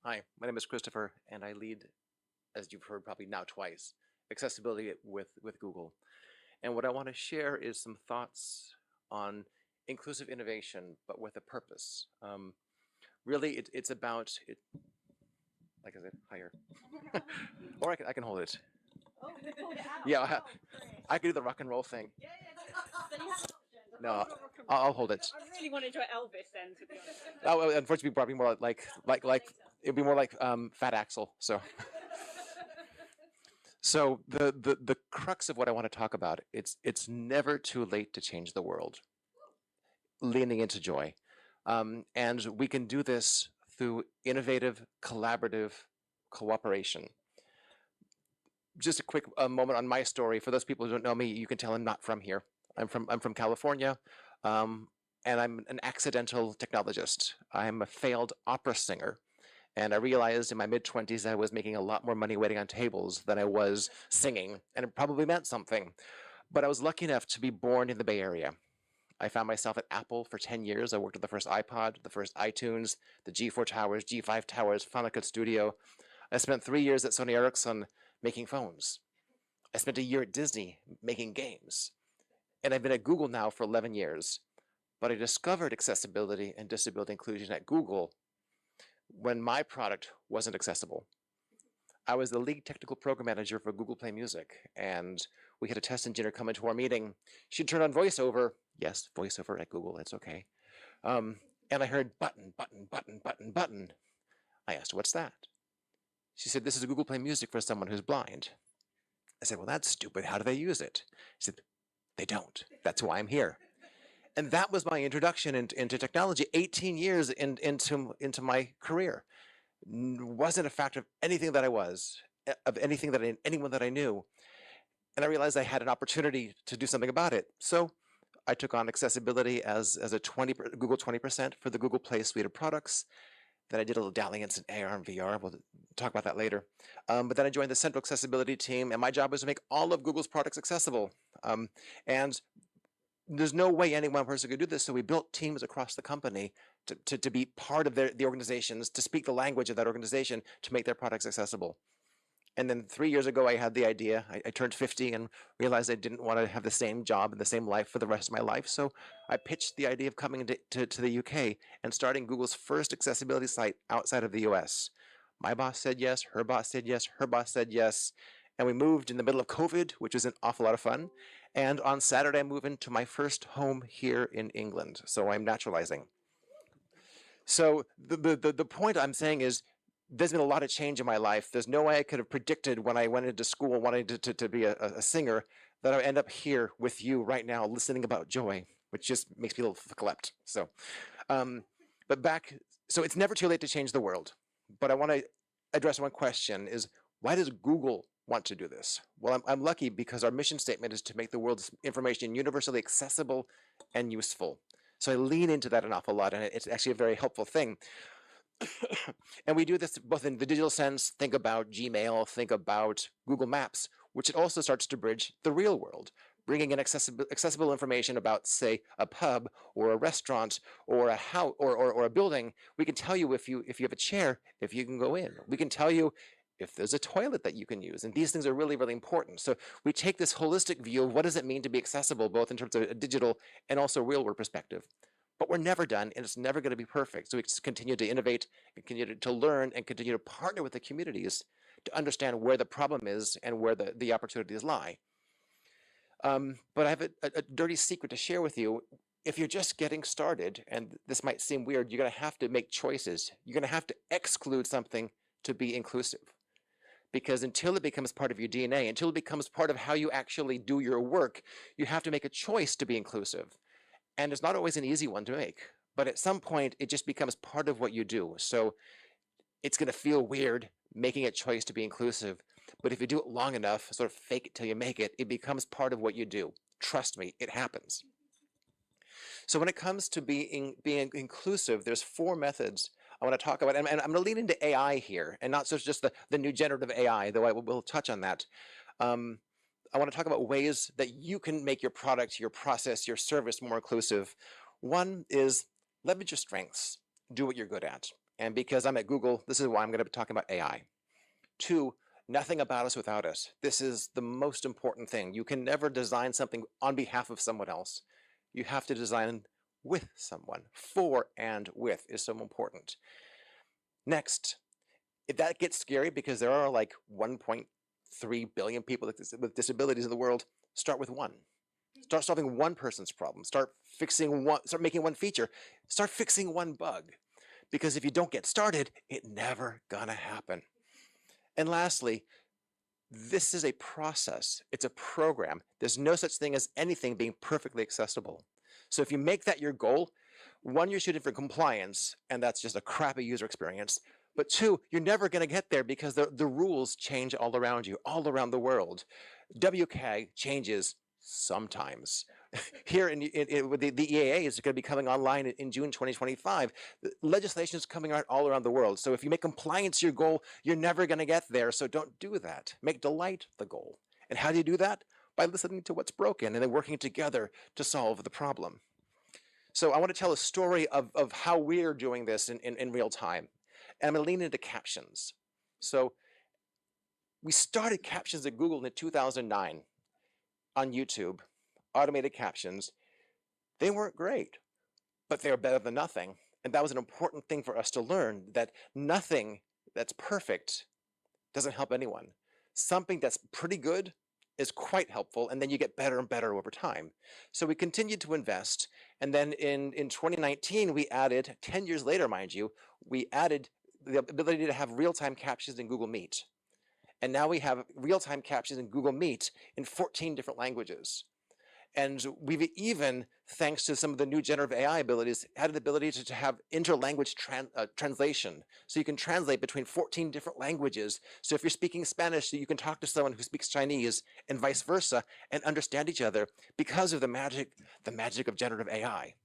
Hi, my name is Christopher, and I lead, as you've heard probably now twice, accessibility with Google. And what I want to share is some thoughts on inclusive innovation, but with a purpose. Really, it's about, like I said, higher. Or I can hold it. Oh, you pulled it out. Yeah, Oh, I can do the rock and roll thing. yeah, then you have an option. No, I'll hold it. I really want to enjoy Elvis then, to be honest. Oh, unfortunately, probably more like it'd be more like Fat Axel. So the crux of what I want to talk about, it's never too late to change the world. Leaning into joy. And we can do this through innovative, collaborative cooperation. Just a quick moment on my story. For those people who don't know me, you can tell I'm not from here. I'm from California, and I'm an accidental technologist. I'm a failed opera singer. And I realized in my mid-20s I was making a lot more money waiting on tables than I was singing, and it probably meant something. But I was lucky enough to be born in the Bay Area. I found myself at Apple for 10 years. I worked at the first iPod, the first iTunes, the G4 towers, G5 towers, Final Cut Studio. I spent 3 years at Sony Ericsson making phones. I spent a year at Disney making games. And I've been at Google now for 11 years. But I discovered accessibility and disability inclusion at Google when my product wasn't accessible. I was the lead technical program manager for Google Play Music, and we had a test engineer come into our meeting. She'd turn on voiceover. Yes, voiceover at Google, it's okay. And I heard button, button, button, button, button. I asked, what's that? She said, this is Google Play Music for someone who's blind. I said, well, that's stupid. How do they use it? She said, they don't. That's why I'm here. And that was my introduction into technology, 18 years into my career. Wasn't a factor of anything that I was, of anything that anyone that I knew. And I realized I had an opportunity to do something about it. So I took on accessibility as a Google 20% for the Google Play suite of products. Then I did a little dalliance in AR and VR. We'll talk about that later. But then I joined the central accessibility team, and my job was to make all of Google's products accessible. And there's no way any one person could do this, so we built teams across the company to be part of the organizations, to speak the language of that organization, to make their products accessible. And then 3 years ago, I had the idea. I turned 50 and realized I didn't want to have the same job and the same life for the rest of my life. So I pitched the idea of coming to the UK and starting Google's first accessibility site outside of the US. My boss said yes, her boss said yes, her boss said yes. And we moved in the middle of COVID, which was an awful lot of fun. And on Saturday, I moved into my first home here in England. So I'm naturalizing. So the point I'm saying is, there's been a lot of change in my life. There's no way I could have predicted when I went into school wanting to be a singer that I would end up here with you right now listening about joy, which just makes me a little collect. So, so it's never too late to change the world. But I want to address one question is, why does Google want to do this? Well, I'm lucky because our mission statement is to make the world's information universally accessible and useful. So I lean into that an awful lot, and it's actually a very helpful thing. And we do this both in the digital sense. Think about Gmail, think about Google Maps, which it also starts to bridge the real world, bringing in accessible information about, say, a pub or a restaurant or a house or a building. We can tell you if you have a chair, if you can go in. We can tell you if there's a toilet that you can use. And these things are really, really important. So we take this holistic view of what does it mean to be accessible, both in terms of a digital and also real world perspective. But we're never done, and it's never going to be perfect. So we just continue to innovate, and continue to learn, and continue to partner with the communities to understand where the problem is and where the opportunities lie. But I have a dirty secret to share with you. If you're just getting started, and this might seem weird, you're going to have to make choices. You're going to have to exclude something to be inclusive. Because until it becomes part of your DNA, until it becomes part of how you actually do your work, you have to make a choice to be inclusive. And it's not always an easy one to make, but at some point it just becomes part of what you do. So it's going to feel weird making a choice to be inclusive, but if you do it long enough, sort of fake it till you make it, it becomes part of what you do. Trust me, it happens. So when it comes to being inclusive, there's 4 methods I want to talk about, and I'm going to lean into AI here, and not just the new generative AI, though I will touch on that. I want to talk about ways that you can make your product, your process, your service more inclusive. One is leverage your strengths, do what you're good at. And because I'm at Google, this is why I'm going to be talking about AI. 2, nothing about us without us. This is the most important thing. You can never design something on behalf of someone else. You have to design with someone. For and with is so important. Next, if that gets scary because there are like 1.3 billion people with disabilities in the world, start with one. Start solving one person's problem. Start making one feature. Start fixing one bug. Because if you don't get started, it's never gonna happen. And lastly, this is a process. It's a program. There's no such thing as anything being perfectly accessible. So if you make that your goal, 1, you're shooting for compliance, and that's just a crappy user experience. But 2, you're never going to get there because the rules change all around you, all around the world. WCAG changes sometimes. Here in the EAA is going to be coming online in June 2025. Legislation is coming out all around the world. So if you make compliance your goal, you're never going to get there. So don't do that. Make delight the goal. And how do you do that? By listening to what's broken and then working together to solve the problem. So I want to tell a story of how we're doing this in real time. And I'm going to lean into captions. So we started captions at Google in 2009 on YouTube. Automated captions. They weren't great, but they were better than nothing. And that was an important thing for us to learn, that nothing that's perfect doesn't help anyone. Something that's pretty good is quite helpful, and then you get better and better over time. So we continued to invest, and then in 2019, we added, 10 years later, mind you, we added the ability to have real-time captions in Google Meet. And now we have real-time captions in Google Meet in 14 different languages. And we've even, thanks to some of the new generative AI abilities, had the ability to have interlanguage translation. So you can translate between 14 different languages. So if you're speaking Spanish, you can talk to someone who speaks Chinese and vice versa and understand each other because of the magic of generative AI.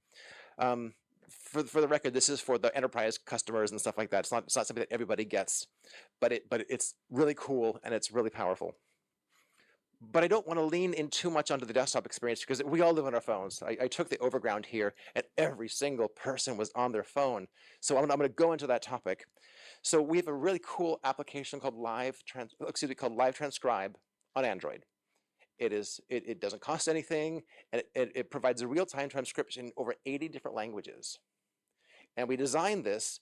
For the record, this is for the enterprise customers and stuff like that. It's not something that everybody gets, but it's really cool and it's really powerful. But I don't want to lean in too much onto the desktop experience because we all live on our phones. I took the overground here and every single person was on their phone. So I'm going to go into that topic. So we have a really cool application called Live Transcribe on Android. It doesn't cost anything, and it provides a real-time transcription in over 80 different languages. And we designed this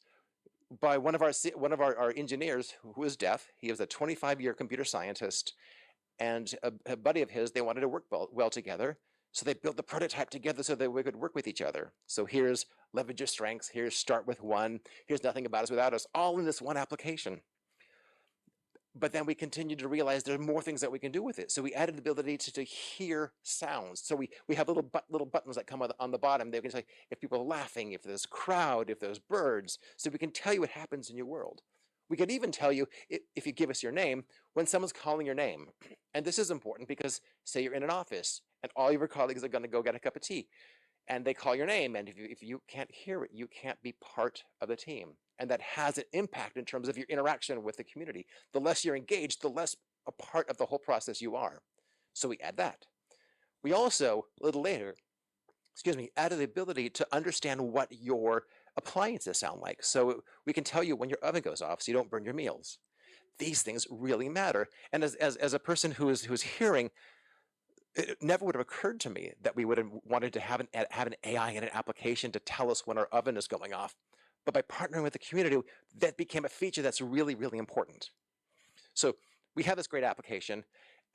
by one of our engineers who is deaf. He was a 25-year computer scientist. And a buddy of his, they wanted to work well together. So they built the prototype together so that we could work with each other. So here's leverage your strengths, here's start with one, here's nothing about us without us, all in this one application. But then we continued to realize there are more things that we can do with it. So we added the ability to hear sounds. So we have little buttons that come on the bottom. They can say if people are laughing, if there's a crowd, if there's birds. So we can tell you what happens in your world. We could even tell you, if you give us your name, when someone's calling your name. And this is important because say you're in an office and all your colleagues are going to go get a cup of tea and they call your name. And if you can't hear it, you can't be part of the team. And that has an impact in terms of your interaction with the community. The less you're engaged, the less a part of the whole process you are. So we add that. We also, a little later, added the ability to understand what your appliances sound like. So we can tell you when your oven goes off so you don't burn your meals. These things really matter. And as a person who's hearing, it never would have occurred to me that we would have wanted to have an AI in an application to tell us when our oven is going off. But by partnering with the community, that became a feature that's really, really important. So we have this great application.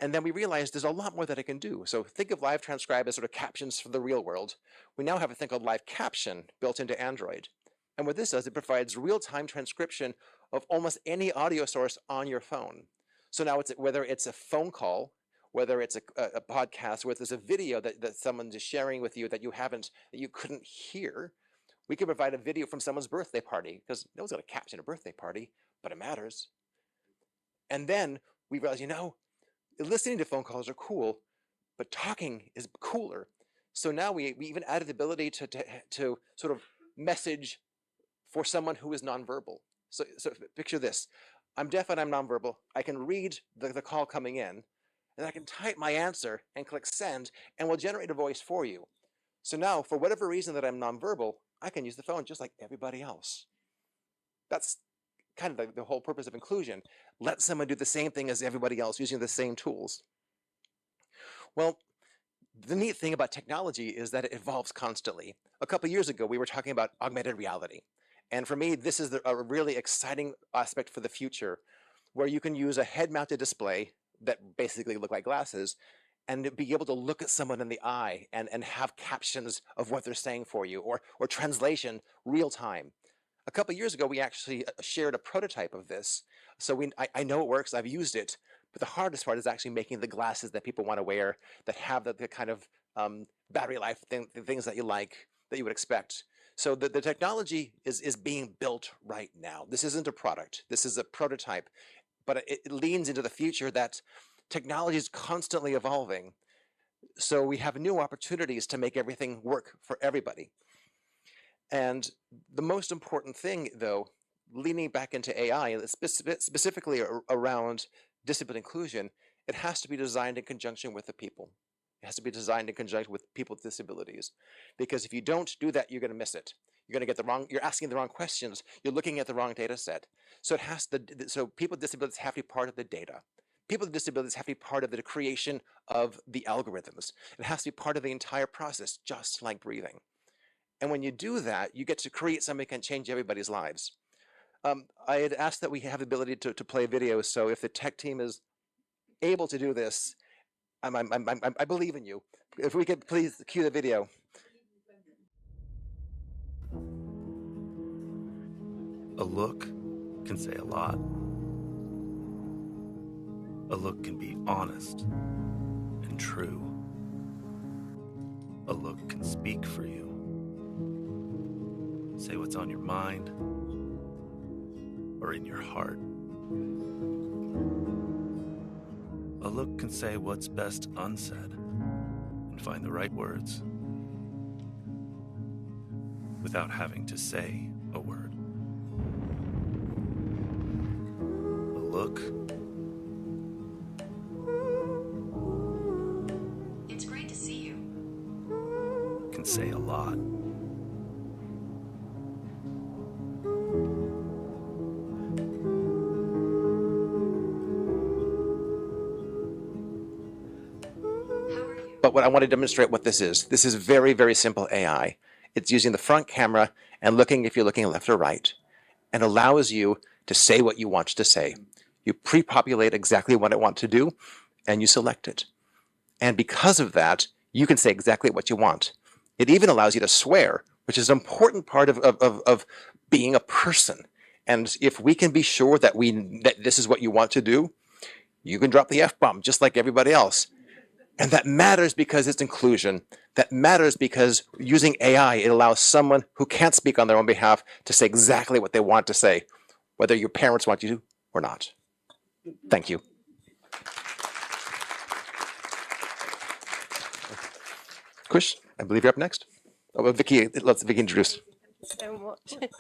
And then we realized there's a lot more that it can do. So think of Live Transcribe as sort of captions for the real world. We now have a thing called Live Caption built into Android. And what this does, it provides real-time transcription of almost any audio source on your phone. So now whether it's a phone call, whether it's a podcast, whether it's a video that someone is sharing with you that you couldn't hear, we can provide a video from someone's birthday party because no one's going to caption a birthday party, but it matters. And then we realize, listening to phone calls are cool, but talking is cooler. So now we even added the ability to sort of message for someone who is nonverbal. So picture this. I'm deaf and I'm nonverbal. I can read the call coming in, and I can type my answer and click send, and we'll generate a voice for you. So now, for whatever reason that I'm nonverbal, I can use the phone just like everybody else. That's kind of the whole purpose of inclusion. Let someone do the same thing as everybody else using the same tools. Well, the neat thing about technology is that it evolves constantly. A couple years ago, we were talking about augmented reality. And for me, this is a really exciting aspect for the future, where you can use a head-mounted display that basically look like glasses and be able to look at someone in the eye and have captions of what they're saying for you, or translation real time. A couple years ago, we actually shared a prototype of this. So I know it works, I've used it, but the hardest part is actually making the glasses that people want to wear that have the kind of battery life things that you like, that you would expect. So the technology is being built right now. This isn't a product, this is a prototype, but it leans into the future that technology is constantly evolving. So we have new opportunities to make everything work for everybody. And the most important thing, though, leaning back into AI, specifically around disability inclusion, it has to be designed in conjunction with the people. It has to be designed in conjunction with people with disabilities. Because if you don't do that, you're going to miss it. You're going to get the wrong, you're asking the wrong questions, you're looking at the wrong data set. So so people with disabilities have to be part of the data. People with disabilities have to be part of the creation of the algorithms. It has to be part of the entire process, just like breathing. And when you do that, you get to create something that can change everybody's lives. I had asked that we have the ability to play videos, so if the tech team is able to do this, I believe in you. If we could please cue the video. A look can say a lot. A look can be honest and true. A look can speak for you. Say what's on your mind or in your heart. A look can say what's best unsaid and find the right words without having to say a word. A look It's great to see you. can say a lot. But what I want to demonstrate what this is very, very simple AI. It's using the front camera and looking if you're looking left or right, and allows you to say what you want to say. You pre-populate exactly what I want to do, and you select it. And because of that, you can say exactly what you want. It even allows you to swear, which is an important part of being a person. And if we can be sure that this is what you want to do, you can drop the F-bomb just like everybody else. And that matters because it's inclusion. That matters because using AI, it allows someone who can't speak on their own behalf to say exactly what they want to say, whether your parents want you to or not. Thank you. Kush, I believe you're up next. Oh, well, Vicky, let's Vicky introduce. So much.